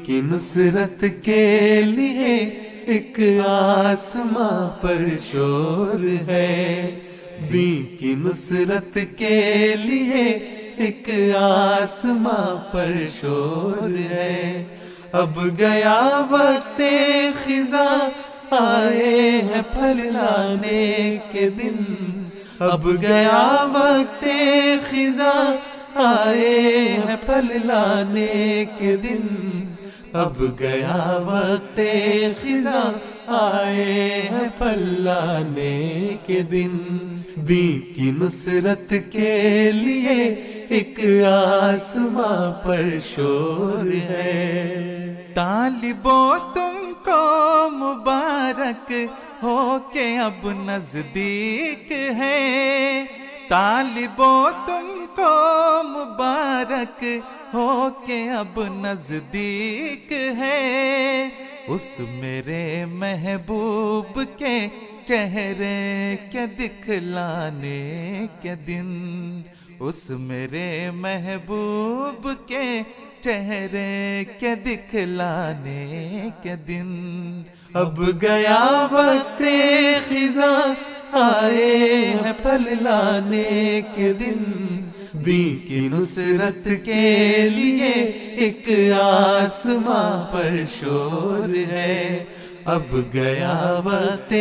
کی نصرت کے لیے ایک آسماں پر شور ہے، دین کی نصرت کے لیے ایک آسماں پر شور ہے۔ اب گیا وقت خزاں، آئے ہیں پھل لانے کے دن، اب گیا وقت خزاں، آئے ہیں پھل لانے کے دن، اب گیا وقت خزاں، آئے ہیں پھل لانے کے دن۔ دین کی نصرت کے لیے ایک آسماں پر شور ہے۔ طالبو تم کو مبارک ہو کہ اب نزدیک ہے، طالبو تم کو مبارک ہو کہ اب نزدیک ہے، اس میرے محبوب کے چہرے کے دکھلانے کے دن، اس میرے محبوب کے چہرے کے دکھلانے کے دن۔ اب گیا وقت خزاں، آئے ہیں پھل لانے کے دن، دین کی نصرت کے لیے ایک آسماں پر شور ہے۔ اب گیا وقت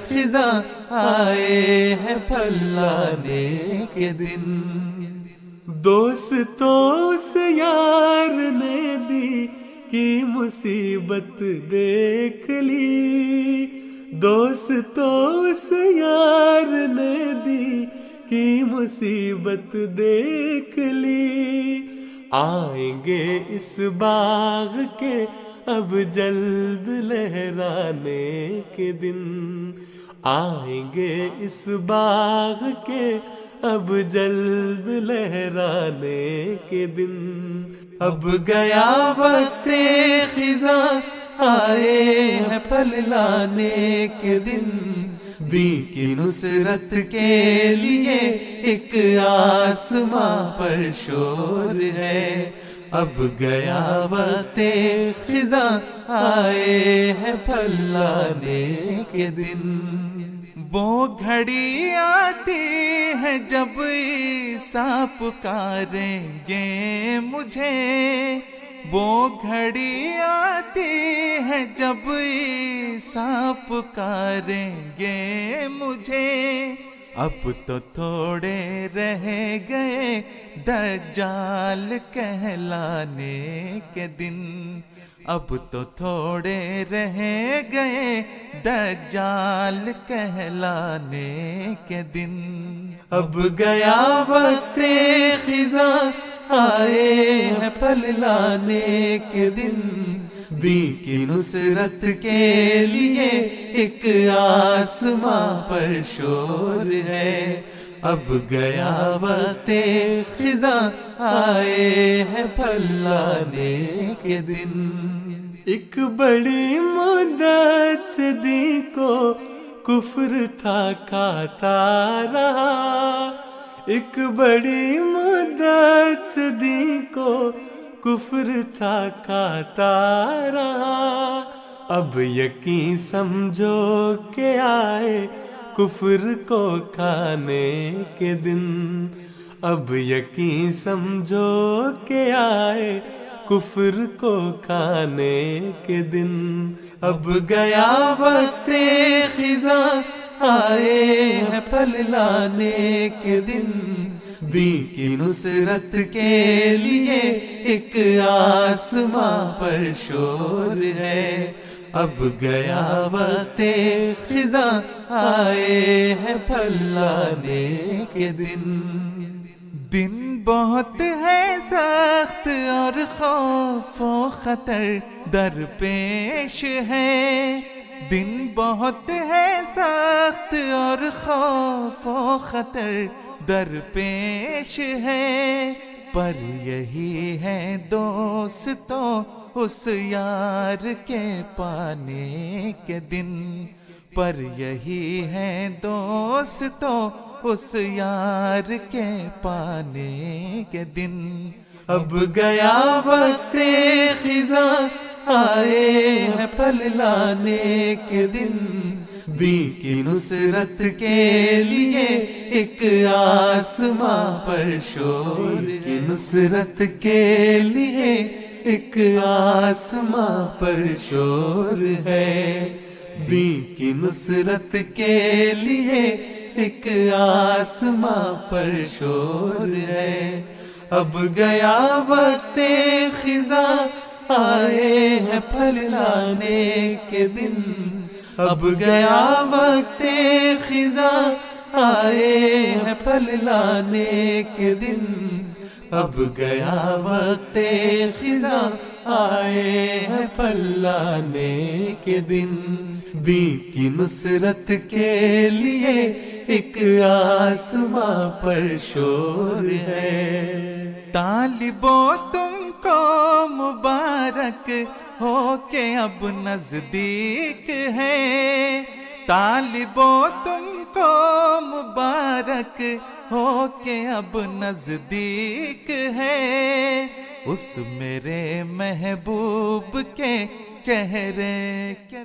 خزاں، آئے ہیں پھل لانے کے دن۔ دوستوں اس یار نے دی کی مصیبت دیکھ لی، دوستوں اس یار نے دی کی مصیبت دیکھ لی، آئیں گے اس باغ کے اب جلد لہرانے کے دن، آئیں گے اس باغ کے اب جلد لہرانے کے دن۔ اب گیا وقت خزاں، آئے ہیں پھل لانے کے دن، دین کی نصرت کے لیے ایک آسماں پر شور ہے۔ اب گیا وقت خزاں، آئے ہیں پھل لانے کے دن۔ وہ گھڑی آتی ہے جب عیسیٰ پکاریں گے مجھے، وہ گھڑی آتی ہے جب عیسیٰ پکاریں گے مجھے، اب تو تھوڑے رہ گئے دجال کہلانے کے دن، اب تو تھوڑے رہ گئے دجال کہلانے کے دن۔ اب گیا وقت خزاں، آئے ہیں پھل لانے کے دن، دین کی نصرت کے لیے ایک آسماں پر شور ہے۔ اب گیا وقت خزاں، آئے ہیں پھل لانے کے دن۔ ایک بڑی مدت سے دین کو کفر تھا کھاتا رہا، ایک بڑی مدت سے دین کو کفر تھا کھاتا رہا، اب یقین سمجھو کہ آئے کفر کو کھانے کے دن، اب یقین سمجھو کہ آئے کفر کو کھانے کے دن۔ اب گیا وقت خزاں، آئے ہیں پھل لانے کے دن، دین کی نصرت کے لیے ایک آسماں پر شور ہے۔ اب گیا وقت خزاں، آئے ہیں پھل لانے کے دن۔ دن بہت ہے سخت اور خوف و خطر درپیش ہے، دن بہت ہے سخت اور خوف و خطر درپیش ہے، پر یہی ہے دوستو اس یار کے پانے کے دن، پر یہی ہے دوستو اس یار کے پانے کے دن۔ اب گیا وقت خزاں، آئے ہیں پھل لانے کے دن، دین کی نصرت کے لیے ایک آسماں پر شور، کی نصرت کے لیے ایک آسماں پر شور ہے، دین کی نصرت کے لیے ایک آسماں پر شور ہے۔ اب گیا وقت خزاں، آئے ہیں پھل لانے کے دن، اب گیا وقت خزاں، آئے ہیں پھل لانے کے دن، اب گیا وقت خزاں، آئے ہیں پھل لانے کے دن، دین کی نصرت کے لیے ایک آسماں پر شور ہے۔ طالبو تم کو مبارک ہو کہ اب نزدیک ہے، طالبو تم کو مبارک ہو کہ اب نزدیک ہے، اس میرے محبوب کے چہرے کے